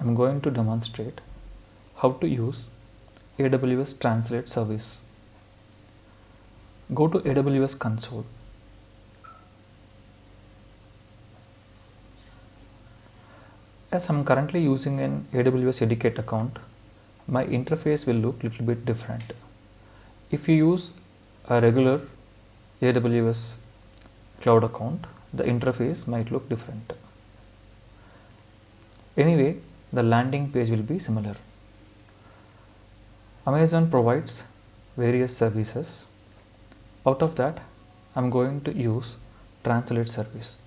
I'm going to demonstrate how to use AWS Translate service. Go to AWS console. As I'm currently using an AWS Educate account, my interface will look a little bit different. If you use a regular AWS cloud account, the interface might look different. Anyway, the landing page will be similar. Amazon provides various services. Out of that, I'm going to use Translate service.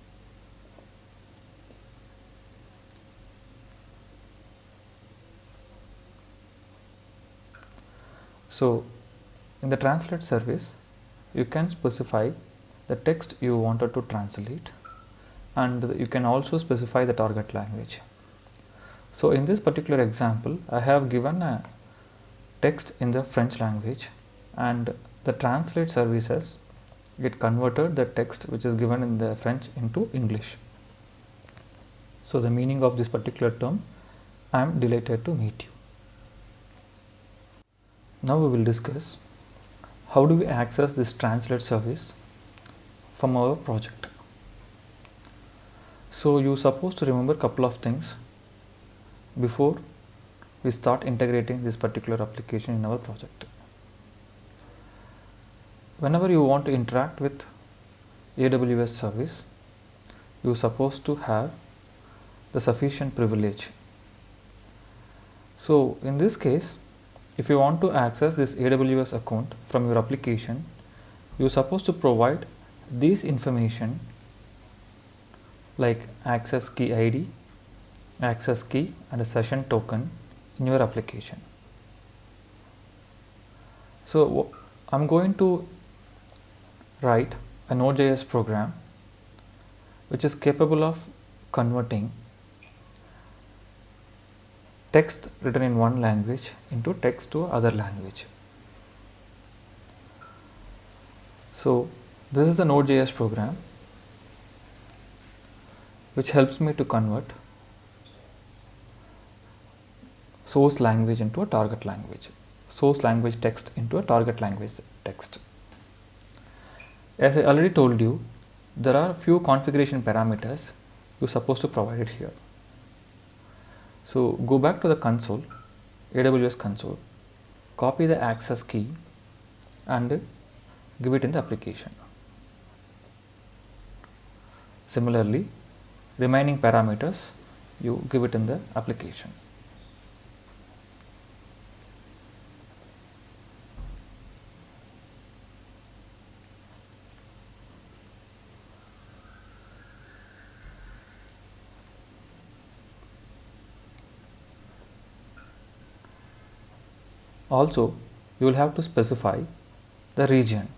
So, in the Translate service, you can specify the text you wanted to translate, and you can also specify the target language. So, in this particular example, I have given a text in the French language, and the Translate services get converted the text which is given in the French into English. So, the meaning of this particular term, I am delighted to meet you. Now we will discuss how do we access this Translate service from our project. So you're supposed to remember a couple of things before we start integrating this particular application in our project. Whenever you want to interact with AWS service, you're supposed to have the sufficient privilege. So in this case, if you want to access this AWS account from your application, you're supposed to provide these information like access key ID, access key and a session token in your application. So I'm going to write a Node.js program which is capable of converting text written in one language into text to other language. So this is the Node.js program which helps me to convert source language into a target language, source language text into a target language text. As I already told you, there are a few configuration parameters you're supposed to provide it here. So go back to the console, AWS console, copy the access key and give it in the application. Similarly, remaining parameters you give it in the application. Also, you will have to specify the region.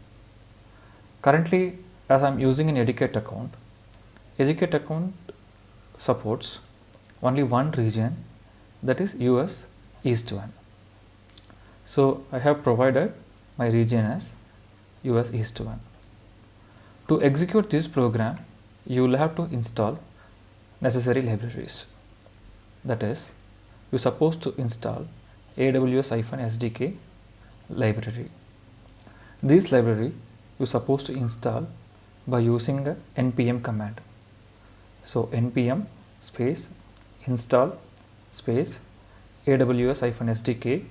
Currently, as I am using an Educate account supports only one region, that is US East 1. So I have provided my region as US East 1. To execute this program, you will have to install necessary libraries. That is, you are supposed to install AWS-SDK library. This library you are supposed to install by using a npm command. So npm space install space AWS-SDK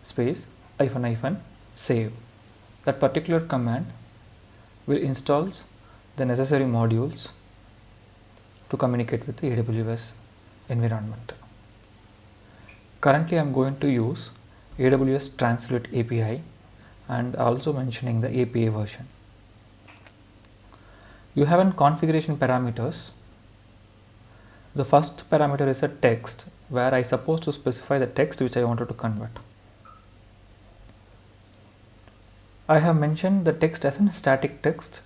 space -- save. That particular command will install the necessary modules to communicate with the AWS environment. Currently I am going to use AWS Translate API and also mentioning the API version. You have an configuration parameters. The first parameter is a text, where I supposed to specify the text which I wanted to convert. I have mentioned the text as a static text.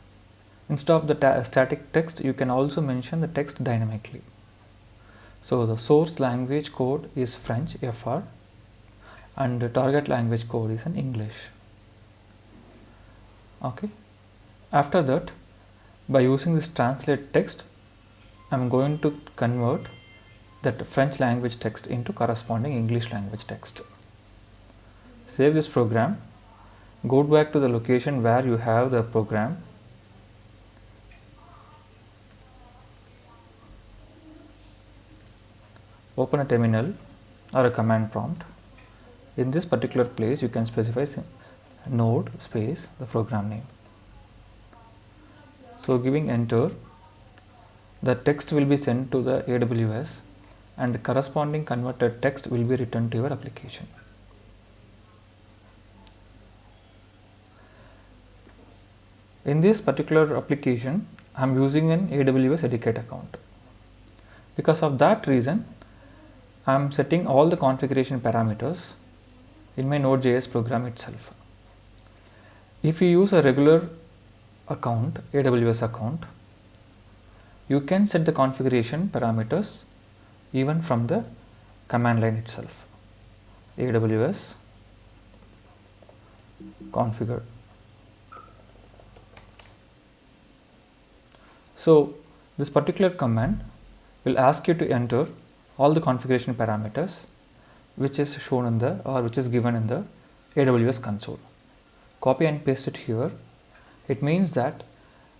Instead of the static text, you can also mention the text dynamically. So the source language code is French FR and the target language code is in English. Okay. After that, by using this translate text, I am going to convert that French language text into corresponding English language text. Save this program, go back to the location where you have the program, open a terminal or a command prompt. In this particular place you can specify node space the program name. So giving enter, the text will be sent to the AWS and corresponding converted text will be returned to your application. In this particular application, I am using an AWS Educate account. Because of that reason, I am setting all the configuration parameters in my Node.js program itself. If you use a regular account, AWS account, you can set the configuration parameters even from the command line itself. AWS configure. So this particular command will ask you to enter all the configuration parameters which is shown in the or which is given in the AWS console. Copy and paste it here. It means that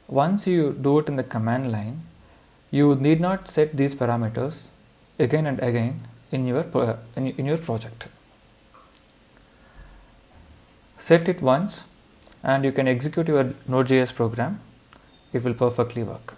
once you do it in the command line, you need not set these parameters again and again in your project. Set it once and you can execute your Node.js program. It will perfectly work.